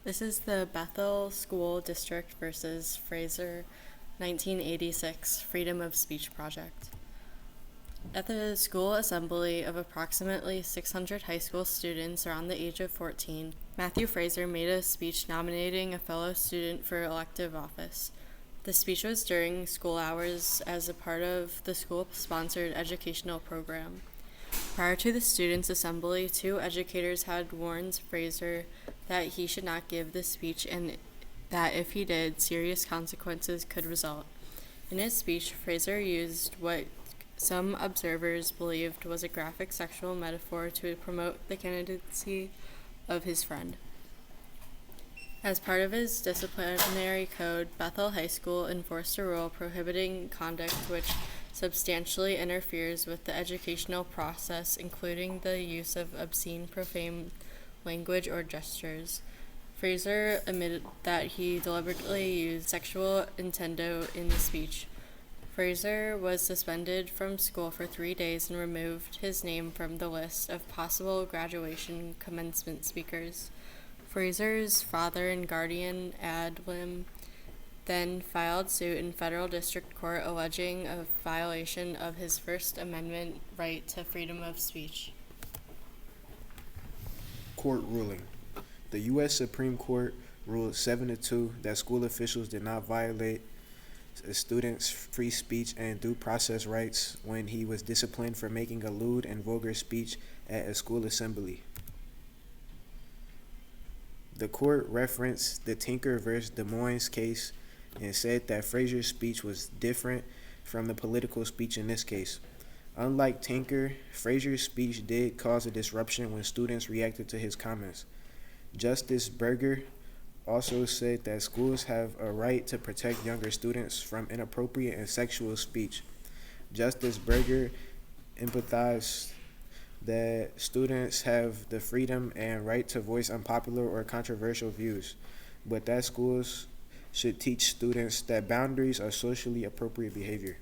This is the Bethel School District versus Fraser 1986 Freedom of Speech Project. At the school assembly of approximately 600 high school students around the age of 14, Matthew Fraser made a speech nominating a fellow student for elective office. The speech was during school hours as a part of the school-sponsored educational program. Prior to the students' assembly, two educators had warned Fraser that he should not give the speech and that if he did, serious consequences could result. In his speech, Fraser used what some observers believed was a graphic sexual metaphor to promote the candidacy of his friend. As part of his disciplinary code, Bethel High School enforced a rule prohibiting conduct which substantially interferes with the educational process, including the use of obscene, profane language or gestures. Fraser admitted that he deliberately used sexual innuendo in the speech. Fraser was suspended from school for 3 days and removed his name from the list of possible graduation commencement speakers. Fraser's father and guardian ad lim then filed suit in federal district court alleging a violation of his First Amendment right to freedom of speech. Court ruling. The U.S. Supreme Court ruled 7-2 that school officials did not violate a student's free speech and due process rights when he was disciplined for making a lewd and vulgar speech at a school assembly. The court referenced the Tinker v. Des Moines case and said that Fraser's speech was different from the political speech in this case. Unlike Tinker, Fraser's speech did cause a disruption when students reacted to his comments. Justice Berger also said that schools have a right to protect younger students from inappropriate and sexual speech. Justice Berger empathized that students have the freedom and right to voice unpopular or controversial views, but that schools should teach students that boundaries are socially appropriate behavior.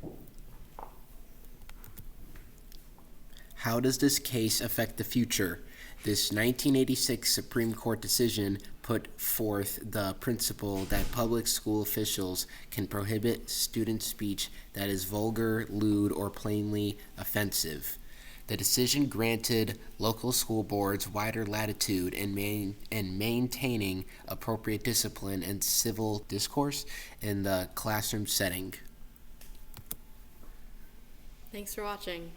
How does this case affect the future? This 1986 Supreme Court decision put forth the principle that public school officials can prohibit student speech that is vulgar, lewd, or plainly offensive. The decision granted local school boards wider latitude in maintaining appropriate discipline and civil discourse in the classroom setting. Thanks for watching.